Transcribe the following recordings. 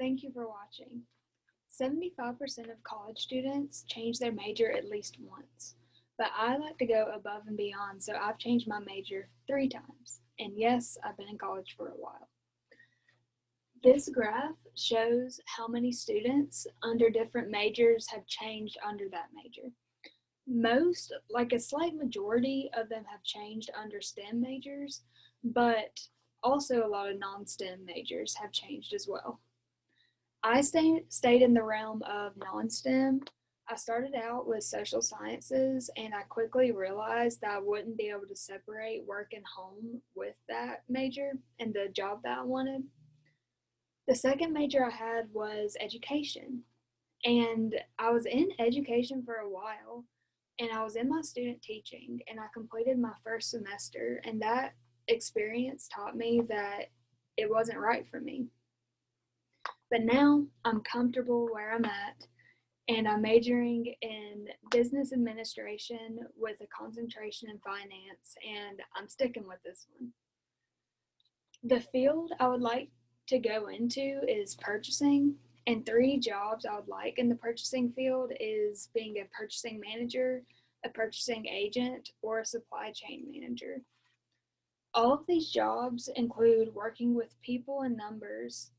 Thank you for watching. 75% of college students change their major at least once, but I like to go above and beyond, so I've changed my major 3 times. And yes, I've been in college for a while. This graph shows how many students under different majors have changed under that major. Most, like a slight majority of them have changed under STEM majors, but also a lot of non-STEM majors have changed as well. I stayed in the realm of non-STEM. I started out with social sciences, and I quickly realized that I wouldn't be able to separate work and home with that major and the job that I wanted. The second major I had was education, and I was in education for a while, and I was in my student teaching, and I completed my first semester, and that experience taught me that it wasn't right for me. But now I'm comfortable where I'm at, and I'm majoring in business administration with a concentration in finance, and I'm sticking with this one. The field I would like to go into is purchasing, and 3 jobs I would like in the purchasing field is being a purchasing manager, a purchasing agent, or a supply chain manager. All of these jobs include working with people and numbers,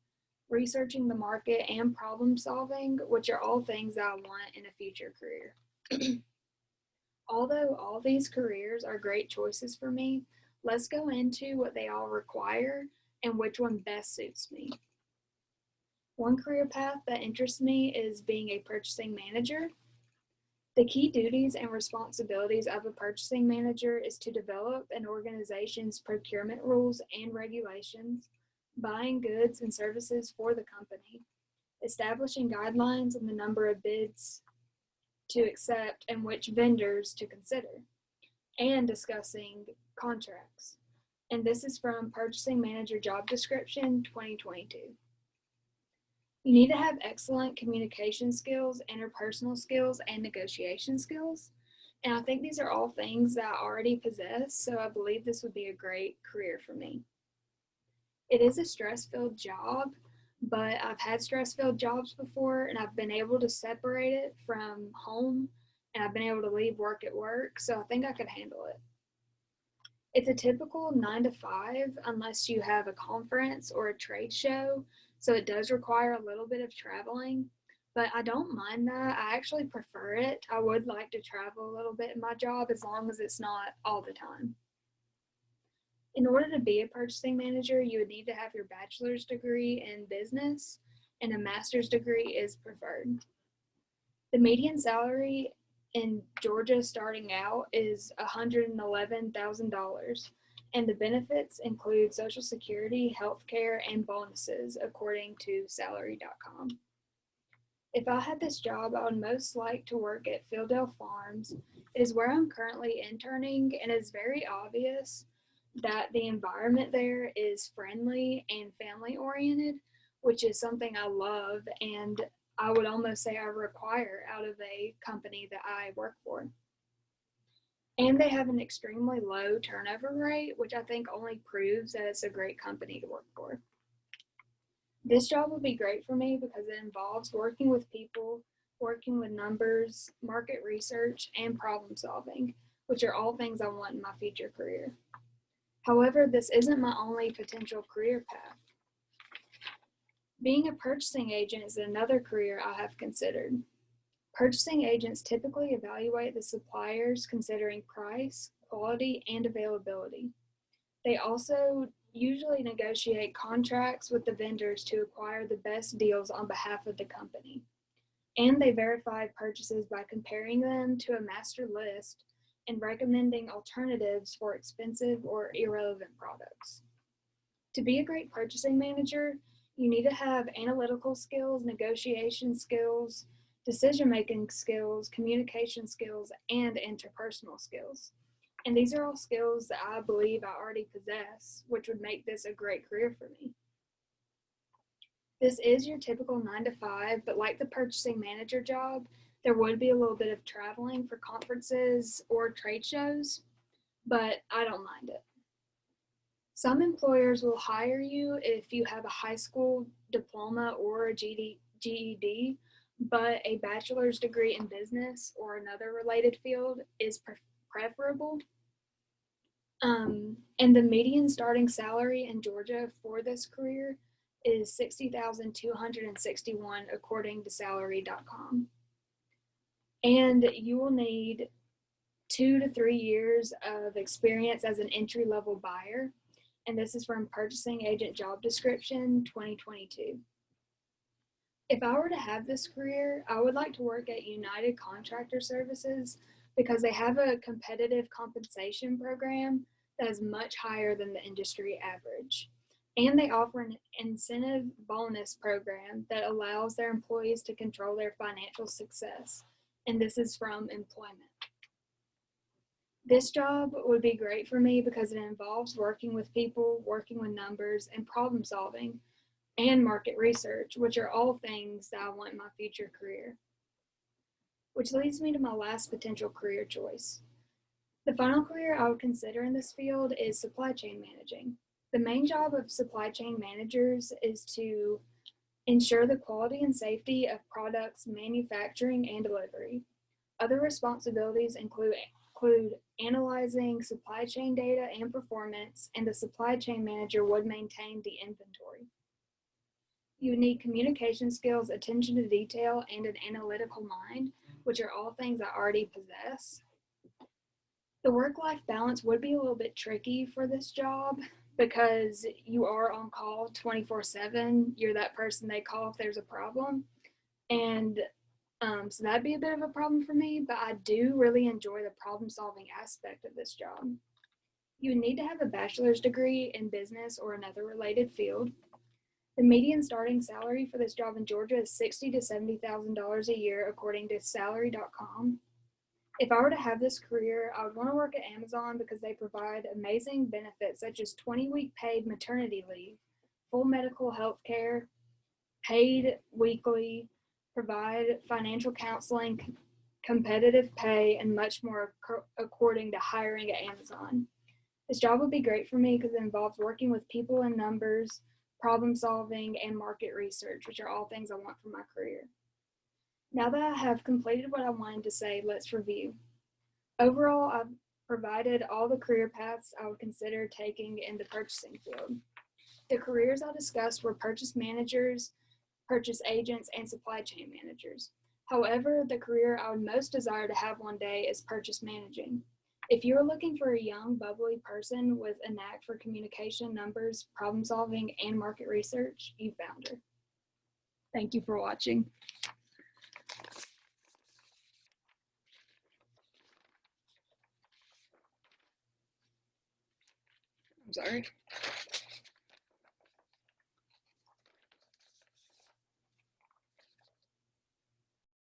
researching the market, and problem solving, which are all things that I want in a future career. Although all these careers are great choices for me, let's go into what they all require and which one best suits me. One career path that interests me is being a purchasing manager. The key duties and responsibilities of a purchasing manager is to develop an organization's procurement rules and regulations, buying goods and services for the company, establishing guidelines on the number of bids to accept and which vendors to consider, and discussing contracts. And this is from Purchasing Manager Job Description 2022. You need to have excellent communication skills, interpersonal skills, and negotiation skills. And I think these are all things that I already possess, so I believe this would be a great career for me. It is a stress-filled job, but I've had stress-filled jobs before, and I've been able to separate it from home, and I've been able to leave work at work, so I think I could handle it. It's a typical 9 to 5 unless you have a conference or a trade show, so it does require a little bit of traveling, but I don't mind that. I actually prefer it. I would like to travel a little bit in my job as long as it's not all the time. In order to be a purchasing manager, you would need to have your bachelor's degree in business, and a master's degree is preferred. The median salary in Georgia starting out is $111,000, and the benefits include Social Security, health care, and bonuses, according to salary.com. If I had this job, I would most like to work at Fieldale Farms. It is where I'm currently interning, and it's very obvious that the environment there is friendly and family oriented, which is something I love, and I would almost say I require out of a company that I work for. And they have an extremely low turnover rate, which I think only proves that it's a great company to work for. This job would be great for me because it involves working with people, working with numbers, market research, and problem solving, which are all things I want in my future career. However, this isn't my only potential career path. Being a purchasing agent is another career I have considered. Purchasing agents typically evaluate the suppliers considering price, quality, and availability. They also usually negotiate contracts with the vendors to acquire the best deals on behalf of the company. And they verify purchases by comparing them to a master list and recommending alternatives for expensive or irrelevant products. To be a great purchasing manager, you need to have analytical skills, negotiation skills, decision-making skills, communication skills, and interpersonal skills. And these are all skills that I believe I already possess, which would make this a great career for me. This is your typical 9 to 5, but like the purchasing manager job, there would be a little bit of traveling for conferences or trade shows, but I don't mind it. Some employers will hire you if you have a high school diploma or a GED, but a bachelor's degree in business or another related field is preferable. And the median starting salary in Georgia for this career is $60,261 according to salary.com. And you will need 2 to 3 years of experience as an entry-level buyer. And this is from Purchasing Agent Job Description 2022. If I were to have this career, I would like to work at United Contractor Services because they have a competitive compensation program that is much higher than the industry average. And they offer an incentive bonus program that allows their employees to control their financial success. And this is from Employment. This job would be great for me because it involves working with people, working with numbers, and problem solving, and market research, which are all things that I want in my future career. Which leads me to my last potential career choice. The final career I would consider in this field is supply chain managing. The main job of supply chain managers is to ensure the quality and safety of products manufacturing and delivery. Other responsibilities include analyzing supply chain data and performance, and the supply chain manager would maintain the inventory. You need communication skills, attention to detail, and an analytical mind, which are all things I already possess. The work-life balance would be a little bit tricky for this job because you are on call 24/7. You're that person they call if there's a problem. And so that'd be a bit of a problem for me, but I do really enjoy the problem-solving aspect of this job. You would need to have a bachelor's degree in business or another related field. The median starting salary for this job in Georgia is $60,000 to $70,000 a year, according to salary.com. If I were to have this career, I would want to work at Amazon because they provide amazing benefits such as 20-week paid maternity leave, full medical health care, paid weekly, provide financial counseling, competitive pay, and much more according to hiring at Amazon. This job would be great for me because it involves working with people and numbers, problem solving, and market research, which are all things I want for my career. Now that I have completed what I wanted to say, let's review. Overall, I've provided all the career paths I would consider taking in the purchasing field. The careers I discussed were purchase managers, purchase agents, and supply chain managers. However, the career I would most desire to have one day is purchase managing. If you are looking for a young, bubbly person with a knack for communication, numbers, problem solving, and market research, you found her. Thank you for watching. I'm sorry.